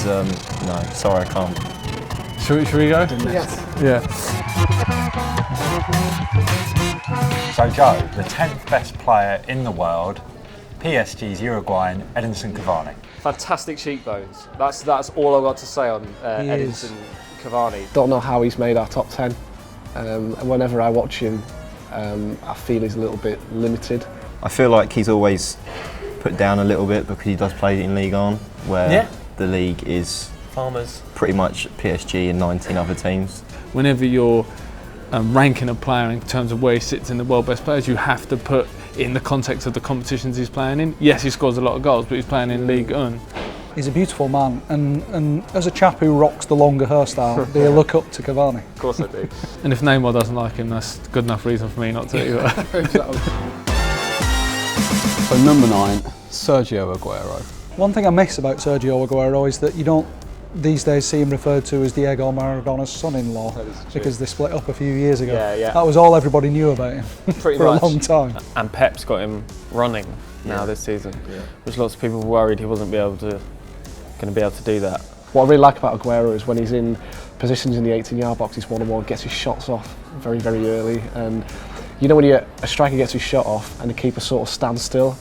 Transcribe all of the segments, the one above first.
is, no, sorry, I can't. Should we go? Yes. Yeah. So Joe, the 10th best player in the world, PSG's Uruguayan Edinson Cavani. Fantastic cheekbones. That's all I've got to say on Edinson Cavani. Don't know how he's made our top 10. And whenever I watch him, I feel he's a little bit limited. I feel like he's always put down a little bit because he does play in Ligue 1, where the league is Farmers. pretty much PSG and 19 other teams. Whenever you're ranking a player in terms of where he sits in the world best players, you have to put in the context of the competitions he's playing in. Yes, he scores a lot of goals, but he's playing in Ligue 1. He's a beautiful man, and as a chap who rocks the longer hairstyle, do you look up to Cavani? Of course I do. And if Neymar doesn't like him, that's good enough reason for me not to. So number 9, Sergio Aguero. One thing I miss about Sergio Aguero is that you don't these days see him referred to as Diego Maradona's son-in-law because they split up a few years ago. Yeah. That was all everybody knew about him Pretty for much. a long time. And Pep's got him running now this season, which lots of people were worried he wasn't going to be able to do that. What I really like about Aguero is when he's in positions in the 18-yard box, he's one-on-one, gets his shots off very, very early. And you know when a striker gets his shot off and the keeper sort of stands still,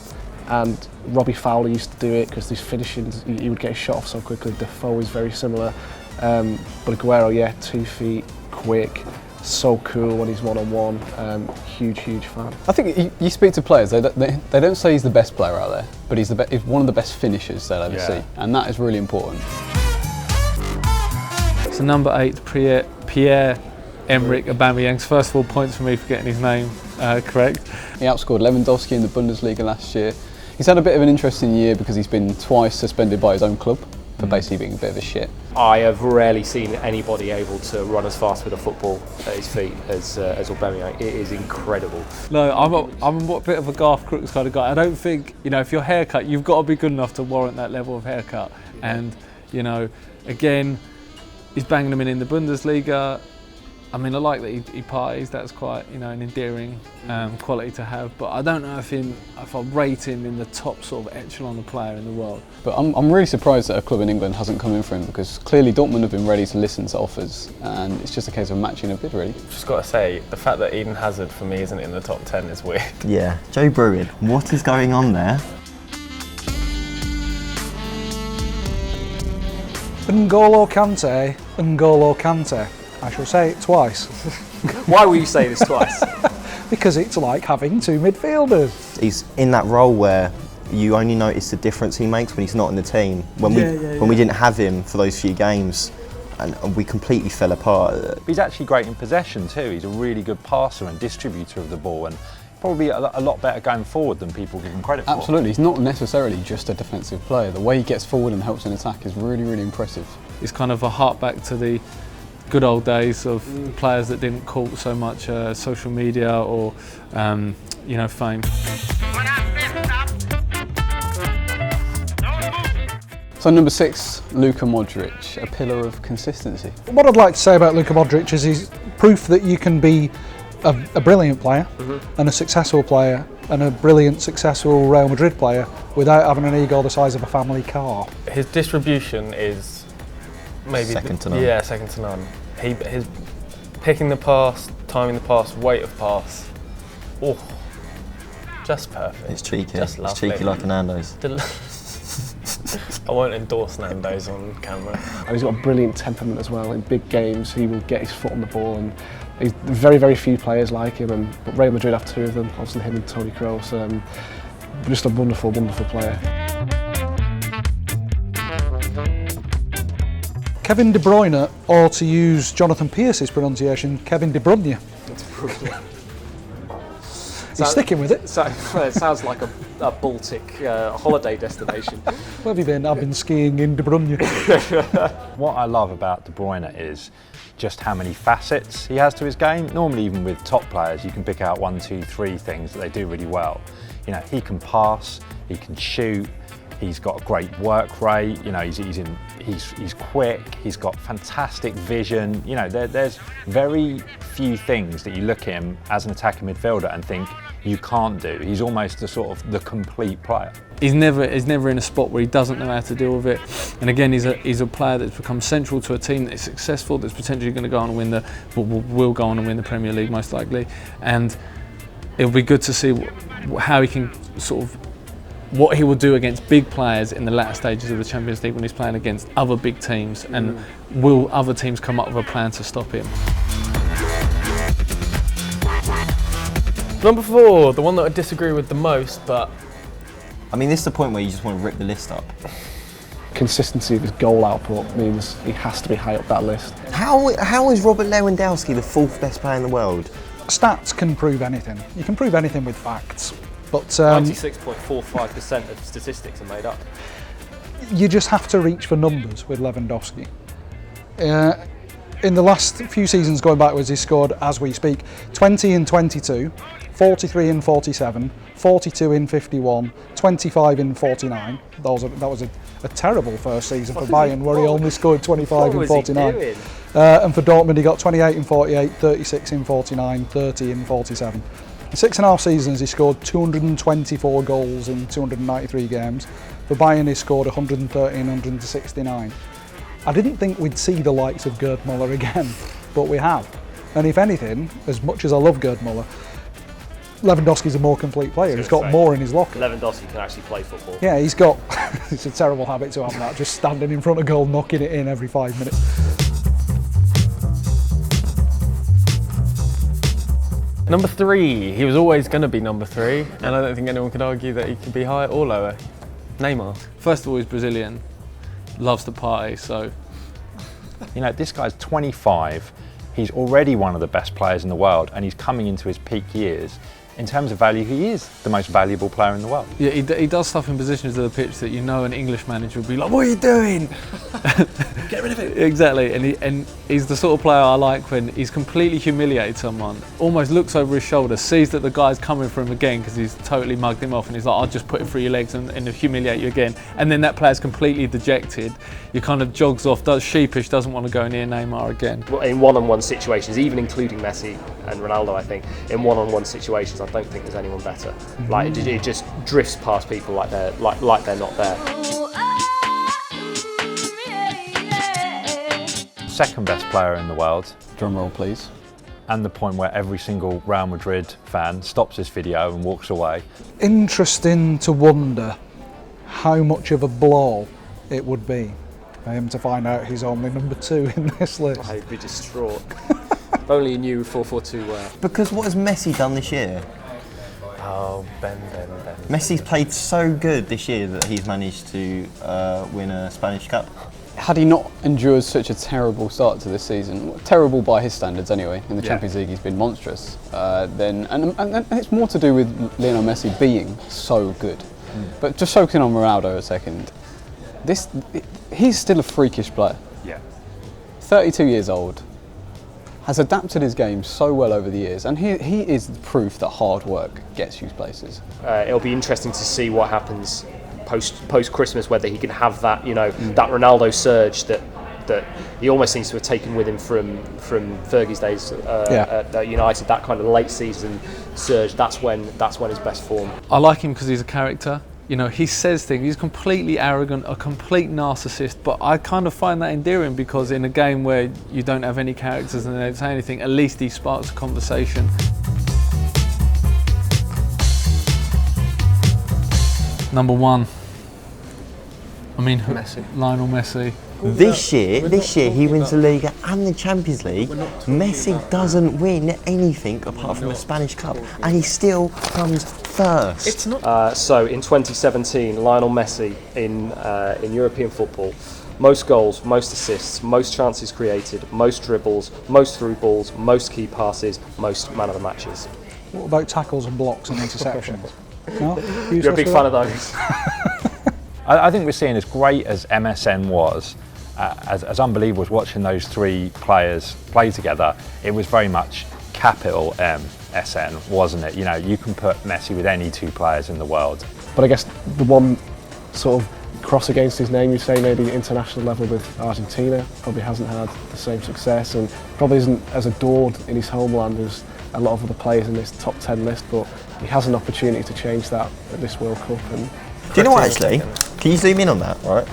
and Robbie Fowler used to do it because these finishings, he would get his shot off so quickly. Defoe is very similar. But Aguero, 2 feet, quick, so cool when he's one-on-one. Huge fan. I think you speak to players, they don't say he's the best player out there, but he's one of the best finishers they'll ever see, and that is really important. So number 8, Pierre-Emerick Aubameyang's first 4 points for me for getting his name correct. He outscored Lewandowski in the Bundesliga last year. He's had a bit of an interesting year because he's been twice suspended by his own club for basically being a bit of a shit. I have rarely seen anybody able to run as fast with a football at his feet as Aubameyang. It is incredible. No, I'm a bit of a Garth Crooks kind of guy. I don't think, if your haircut, you've got to be good enough to warrant that level of haircut. And, again, he's banging them in the Bundesliga. I mean, I like that he parties. That's quite, an endearing quality to have. But I don't know if I rate him in the top sort of echelon of player in the world. But I'm really surprised that a club in England hasn't come in for him, because clearly Dortmund have been ready to listen to offers, and it's just a case of matching a bid, really. Just got to say, the fact that Eden Hazard for me isn't in the top 10 is weird. Yeah, Joe Brewin, what is going on there? N'Golo Kante. I shall say it twice. Why will you say this twice? Because it's like having 2 midfielders. He's in that role where you only notice the difference he makes when he's not in the team. When we didn't have him for those few games, and we completely fell apart. He's actually great in possession too. He's a really good passer and distributor of the ball, and probably a lot better going forward than people give him credit for. Absolutely, he's not necessarily just a defensive player. The way he gets forward and helps in attack is really, really impressive. It's kind of a hark back to the good old days of players that didn't court so much social media or, fame. So number 6, Luka Modric, a pillar of consistency. What I'd like to say about Luka Modric is he's proof that you can be a brilliant player and a successful player and a brilliant, successful Real Madrid player without having an ego the size of a family car. His distribution is maybe second to none. Yeah, second to none. His picking the pass, timing the pass, weight of pass. Oh, just perfect. It's cheeky. Just it's lovely. cheeky like a Nando's. I won't endorse Nando's on camera. And he's got a brilliant temperament as well. In big games, he will get his foot on the ball, and he's very, very few players like him. But Real Madrid have 2 of them, obviously him and Toni Kroos. Just a wonderful, wonderful player. Kevin De Bruyne, or to use Jonathan Pierce's pronunciation, Kevin De Bruyne. He's sticking with it. It sounds like a Baltic holiday destination. Where have you been? I've been skiing in De Bruyne. What I love about De Bruyne is just how many facets he has to his game. Normally, even with top players, you can pick out 1, 2, 3 things that they do really well. He can pass, he can shoot, He's got a great work rate. You know, he's quick. He's got fantastic vision. You know, there's very few things that you look at him as an attacking midfielder and think you can't do. He's almost the complete player. He's never in a spot where he doesn't know how to deal with it. And again, he's a player that's become central to a team that's successful, that's potentially going to go on and will go on and win the Premier League most likely. And it'll be good to see how he can what he will do against big players in the latter stages of the Champions League when he's playing against other big teams, and will other teams come up with a plan to stop him. Number 4, the one that I disagree with the most, but I mean, this is the point where you just want to rip the list up. Consistency of his goal output means he has to be high up that list. How is Robert Lewandowski the 4th best player in the world? Stats can prove anything. You can prove anything with facts. But 96.45% of statistics are made up. you just have to reach for numbers with Lewandowski. In the last few seasons going backwards, he's scored, as we speak, 20 in 22, 43 in 47, 42 in 51, 25 in 49. That was a terrible first season for Bayern, where he only scored 25 in 49. And for Dortmund, he got 28 in 48, 36 in 49, 30 in 47. In 6.5 seasons, he scored 224 goals in 293 games. For Bayern, he scored 113, 169. I didn't think we'd see the likes of Gerd Müller again, but we have. And if anything, as much as I love Gerd Müller, Lewandowski's a more complete player. He's got more in his locker. Lewandowski can actually play football. Yeah, he's got. It's a terrible habit to have that, just standing in front of goal, knocking it in every 5 minutes. Number 3, he was always going to be number 3, and I don't think anyone could argue that he could be higher or lower. Neymar. First of all, he's Brazilian, loves to party, so. You know, this guy's 25, he's already one of the best players in the world, and he's coming into his peak years. In terms of value, he is the most valuable player in the world. Yeah, he does stuff in positions of the pitch that an English manager would be like, "What are you doing? Get rid of it." Exactly, and he's the sort of player I like when he's completely humiliated someone, almost looks over his shoulder, sees that the guy's coming for him again because he's totally mugged him off, and he's like, "I'll just put it through your legs and humiliate you again." And then that player's completely dejected. He kind of jogs off, sheepish, doesn't want to go near Neymar again. Well, in one-on-one situations, even including Messi and Ronaldo, I think, in one-on-one situations, I don't think there's anyone better. Like it just drifts past people like they're not there. Second best player in the world. Drum roll, please. And the point where every single Real Madrid fan stops this video and walks away. Interesting to wonder how much of a blow it would be for him to find out he's only number 2 in this list. I'd be distraught. If only you knew 4-4-2 were. Because what has Messi done this year? Oh, Ben. Messi's played so good this year that he's managed to win a Spanish Cup. Had he not endured such a terrible start to this season, terrible by his standards anyway, in the Champions League he's been monstrous, and it's more to do with Lionel Messi being so good. But just focusing on Ronaldo a second, he's still a freakish player. Yeah. 32 years old, has adapted his game so well over the years, and he is the proof that hard work gets you places. It'll be interesting to see what happens post Christmas, whether he can have that, that Ronaldo surge that he almost seems to have taken with him from Fergie's days at United. That kind of late season surge. That's when his best form. I like him because he's a character. He says things, he's completely arrogant, a complete narcissist, but I kind of find that endearing because in a game where you don't have any characters and they don't say anything, at least he sparks a conversation. Number 1. Messi. Lionel Messi. This year he wins the Liga and the Champions League. Messi doesn't win anything apart from a Spanish Cup, and he still comes first. It's not. So in 2017, Lionel Messi in European football, most goals, most assists, most chances created, most dribbles, most through balls, most key passes, most man of the matches. What about tackles and blocks and interceptions? No? You're a big fan of those. I think we're seeing, as great as MSN was, as unbelievable as watching those 3 players play together, it was very much capital MSN, wasn't it? You can put Messi with any 2 players in the world. But I guess the one sort of cross against his name, you'd say maybe international level with Argentina. Probably hasn't had the same success and probably isn't as adored in his homeland as a lot of other players in this top 10 list, but he has an opportunity to change that at this World Cup. And do you know what, actually? Can you zoom in on that, right?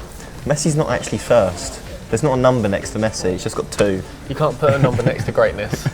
Messi's not actually first. There's not a number next to Messi, it's just got 2. You can't put a number next to greatness.